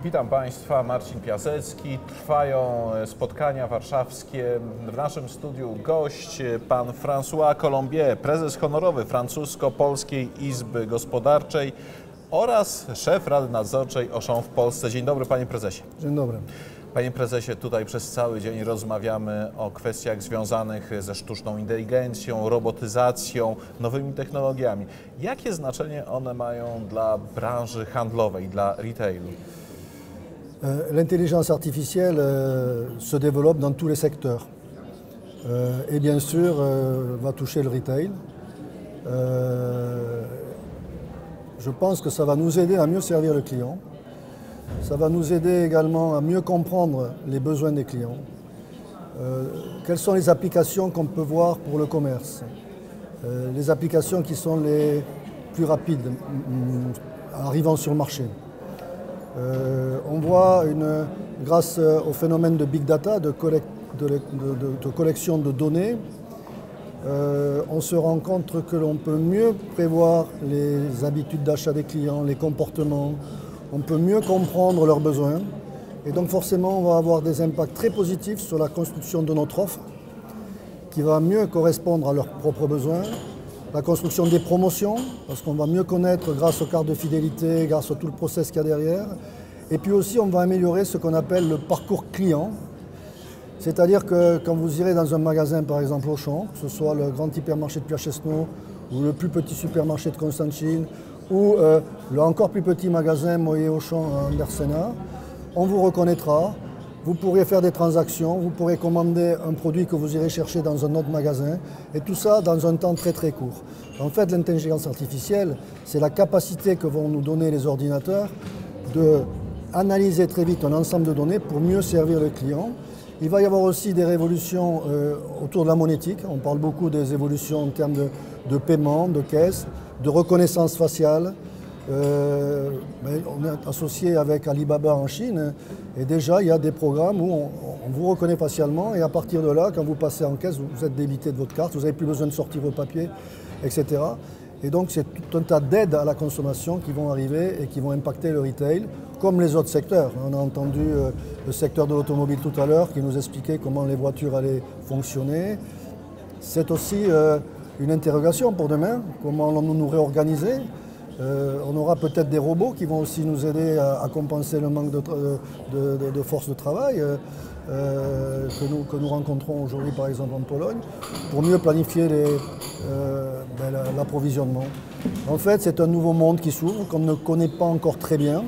Witam Państwa, Marcin Piasecki. Trwają spotkania warszawskie. W naszym studiu gość pan François Colombier, prezes honorowy Francusko-Polskiej Izby Gospodarczej oraz szef Rady Nadzorczej Auchan w Polsce. Dzień dobry, panie prezesie. Dzień dobry. Panie prezesie, tutaj przez cały dzień rozmawiamy o kwestiach związanych ze sztuczną inteligencją, robotyzacją, nowymi technologiami. Jakie znaczenie one mają dla branży handlowej, dla retailu? L'intelligence artificielle se développe dans tous les secteurs et bien sûr va toucher le retail. Je pense que ça va nous aider à mieux servir le client. Ça va nous aider également à mieux comprendre les besoins des clients. Quelles sont les applications qu'on peut voir pour le commerce? Les applications qui sont les plus rapides arrivant sur le marché. On voit, grâce au phénomène de big data, de collection de données, on se rend compte que l'on peut mieux prévoir les habitudes d'achat des clients, les comportements, on peut mieux comprendre leurs besoins. Et donc forcément, on va avoir des impacts très positifs sur la construction de notre offre, qui va mieux correspondre à leurs propres besoins. La construction des promotions, parce qu'on va mieux connaître grâce aux cartes de fidélité, grâce à tout le process qu'il y a derrière. Et puis aussi, on va améliorer ce qu'on appelle le parcours client. C'est-à-dire que quand vous irez dans un magasin, par exemple Auchan, que ce soit le grand hypermarché de Pierre Chesneau ou le plus petit supermarché de Constantine ou le encore plus petit magasin Moët Auchan à Andersena, on vous reconnaîtra. Vous pourrez faire des transactions, vous pourrez commander un produit que vous irez chercher dans un autre magasin, et tout ça dans un temps très très court. En fait, l'intelligence artificielle, c'est la capacité que vont nous donner les ordinateurs d'analyser très vite un ensemble de données pour mieux servir le client. Il va y avoir aussi des révolutions autour de la monétique. On parle beaucoup des évolutions en termes de paiement, de caisse, de reconnaissance faciale. On est associé avec Alibaba en Chine et déjà il y a des programmes où on vous reconnaît facialement et à partir de là, quand vous passez en caisse, vous êtes débité de votre carte, vous n'avez plus besoin de sortir vos papiers, etc. Et donc c'est tout un tas d'aides à la consommation qui vont arriver et qui vont impacter le retail, comme les autres secteurs. On a entendu le secteur de l'automobile tout à l'heure qui nous expliquait comment les voitures allaient fonctionner. C'est aussi une interrogation pour demain, comment allons-nous nous réorganiser. On aura peut-être des robots qui vont aussi nous aider à compenser le manque de force de travail que nous rencontrons aujourd'hui par exemple en Pologne, pour mieux planifier l'approvisionnement. En fait, c'est un nouveau monde qui s'ouvre, qu'on ne connaît pas encore très bien,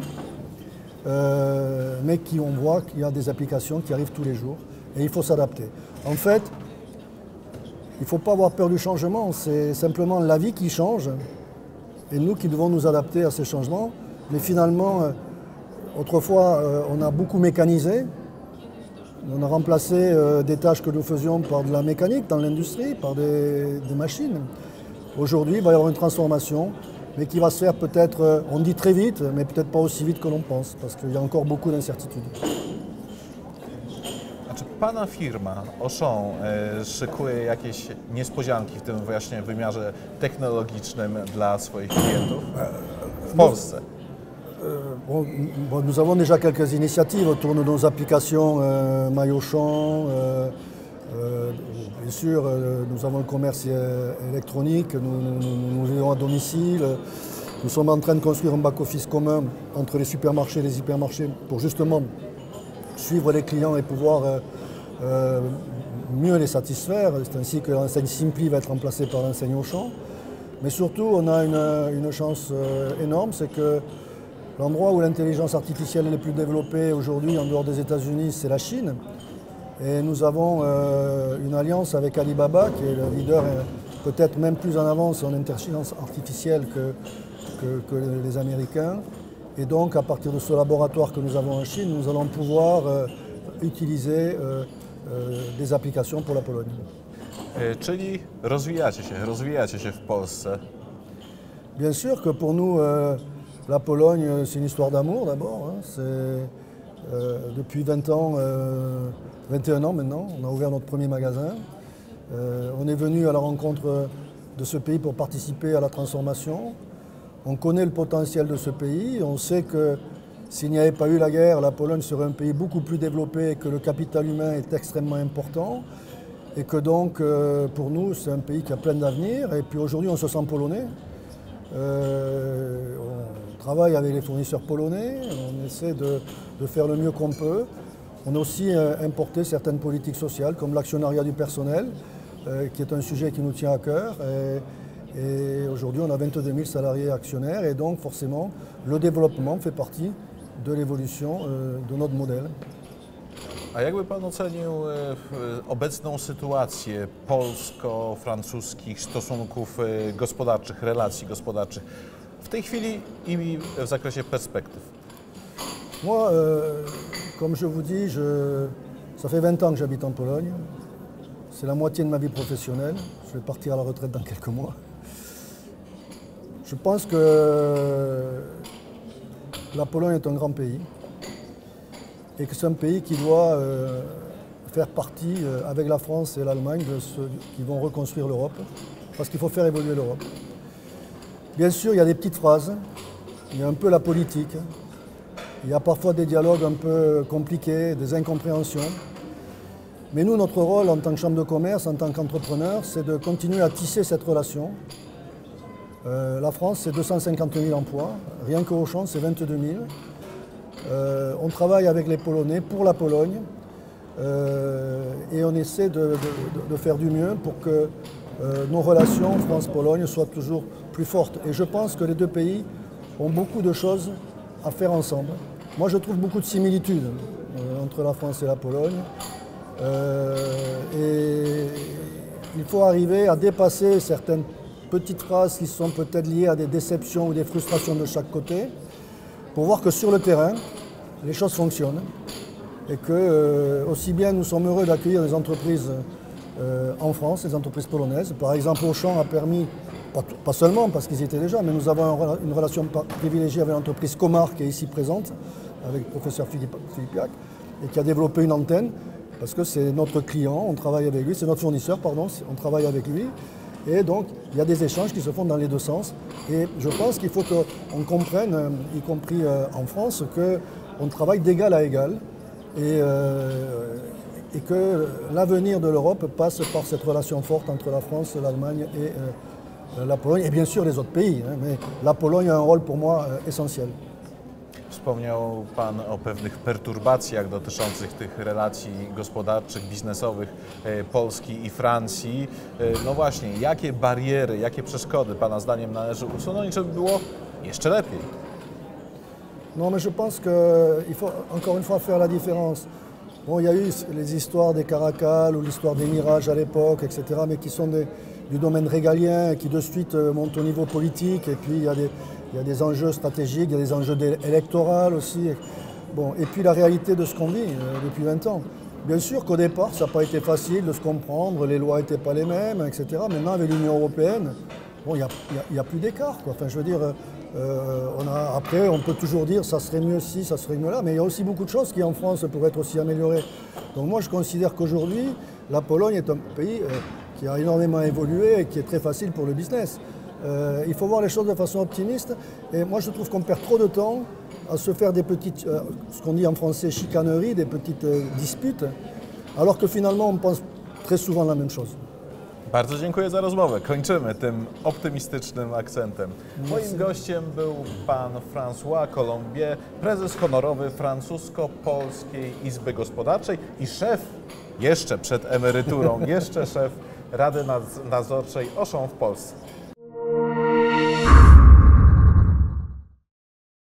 mais on voit qu'il y a des applications qui arrivent tous les jours et il faut s'adapter. En fait, il ne faut pas avoir peur du changement, c'est simplement la vie qui change. Et nous qui devons nous adapter à ces changements. Mais finalement, autrefois, on a beaucoup mécanisé. On a remplacé des tâches que nous faisions par de la mécanique dans l'industrie, par des machines. Aujourd'hui, il va y avoir une transformation, mais qui va se faire peut-être, on dit très vite, mais peut-être pas aussi vite que l'on pense, parce qu'il y a encore beaucoup d'incertitudes. Czy pana firma Auchan szykuje jakieś niespodzianki w tym właśnie wymiarze technologicznym dla swoich klientów w Polsce? Nous avons déjà quelques initiatives autour de nos applications My Auchan. Bien sûr, nous avons le commerce électronique, nous livrons à domicile. Nous sommes en train de construire un back-office commun entre les supermarchés et les hypermarchés pour justement suivre les clients et pouvoir mieux les satisfaire. C'est ainsi que l'enseigne Simply va être remplacée par l'enseigne Auchan. Mais surtout, on a une chance énorme, c'est que l'endroit où l'intelligence artificielle est le plus développée aujourd'hui en dehors des États-Unis, c'est la Chine. Et nous avons une alliance avec Alibaba, qui est le leader peut-être même plus en avance en intelligence artificielle que les Américains. Et donc, à partir de ce laboratoire que nous avons en Chine, nous allons pouvoir utiliser des applications pour la Pologne. Czyli rozwijacie się w Polsce. Bien sûr que pour nous, la Pologne, c'est une histoire d'amour d'abord. Depuis 20 ans, 21 ans maintenant, on a ouvert notre premier magasin. On est venu à la rencontre de ce pays pour participer à la transformation. On connaît le potentiel de ce pays, on sait que s'il n'y avait pas eu la guerre, la Pologne serait un pays beaucoup plus développé, que le capital humain est extrêmement important et que donc pour nous c'est un pays qui a plein d'avenir. Et puis aujourd'hui on se sent polonais. On travaille avec les fournisseurs polonais, on essaie de faire le mieux qu'on peut. On a aussi importé certaines politiques sociales comme l'actionnariat du personnel, qui est un sujet qui nous tient à cœur. Et aujourd'hui, on a 22 000 salariés actionnaires et donc forcément, le développement fait partie de l'évolution de notre modèle. A jakby Pan ocenił obecną sytuację polsko-francuskich stosunków gospodarczych, relacji gospodarczych w tej chwili i w zakresie perspektyw? Moi, comme je vous dis, ça fait 20 ans que j'habite en Pologne. C'est la moitié de ma vie professionnelle. Je vais partir à la retraite dans quelques mois. Je pense que la Pologne est un grand pays et que c'est un pays qui doit faire partie, avec la France et l'Allemagne, de ceux qui vont reconstruire l'Europe, parce qu'il faut faire évoluer l'Europe. Bien sûr, il y a des petites phrases, il y a un peu la politique, il y a parfois des dialogues un peu compliqués, des incompréhensions. Mais nous, notre rôle en tant que chambre de commerce, en tant qu'entrepreneur, c'est de continuer à tisser cette relation. La France, c'est 250 000 emplois, rien qu'au Auchan, c'est 22 000. On travaille avec les Polonais pour la Pologne et on essaie de faire du mieux pour que nos relations France-Pologne soient toujours plus fortes. Et je pense que les deux pays ont beaucoup de choses à faire ensemble. Moi, je trouve beaucoup de similitudes entre la France et la Pologne. Et il faut arriver à dépasser certaines petites phrases qui sont peut-être liées à des déceptions ou des frustrations de chaque côté, pour voir que sur le terrain, les choses fonctionnent et que aussi bien nous sommes heureux d'accueillir des entreprises en France, des entreprises polonaises. Par exemple, Auchan a permis, pas seulement parce qu'ils y étaient déjà, mais nous avons une relation privilégiée avec l'entreprise Comar qui est ici présente, avec le professeur Filipiak, et qui a développé une antenne, parce que c'est notre client, on travaille avec lui, c'est notre fournisseur, pardon, on travaille avec lui. Et donc, il y a des échanges qui se font dans les deux sens. Et je pense qu'il faut qu'on comprenne, y compris en France, qu'on travaille d'égal à égal et que l'avenir de l'Europe passe par cette relation forte entre la France, l'Allemagne et la Pologne, et bien sûr les autres pays. Mais la Pologne a un rôle pour moi essentiel. Wspomniał Pan o pewnych perturbacjach dotyczących tych relacji gospodarczych, biznesowych Polski i Francji. No właśnie, jakie bariery, jakie przeszkody Pana zdaniem należy usunąć, żeby było jeszcze lepiej? Non, mais je pense qu'il faut encore une fois faire la différence. Bon, il y a eu les histoires des Caracal ou l'histoire des Mirages à l'époque, etc., mais qui sont du domaine régalien, qui de suite montent au niveau politique, et puis il y a des enjeux stratégiques, il y a des enjeux électoraux aussi. Bon, et puis la réalité de ce qu'on vit depuis 20 ans. Bien sûr qu'au départ, ça n'a pas été facile de se comprendre, les lois n'étaient pas les mêmes, etc. Maintenant, avec l'Union européenne, bon, il n'y a plus d'écart, quoi. Enfin, je veux dire, après, on peut toujours dire ça serait mieux ci, ça serait mieux là, mais il y a aussi beaucoup de choses qui en France pourraient être aussi améliorées. Donc moi, je considère qu'aujourd'hui, la Pologne est un pays qui a énormément évolué et qui est très facile pour le business. Il faut voir les choses de façon optimiste. Et moi, je trouve qu'on perd trop de temps à se faire des petites, ce qu'on dit en français, chicaneries, des petites disputes, alors que finalement, on pense très souvent la même chose. Bardzo dziękuję za rozmowę. Kończymy tym optymistycznym akcentem. Moim gościem był pan François Colombier, prezes honorowy Francusko-Polskiej Izby Gospodarczej i szef, jeszcze przed emeryturą, jeszcze szef Rady Nadzorczej Auchan w Polsce.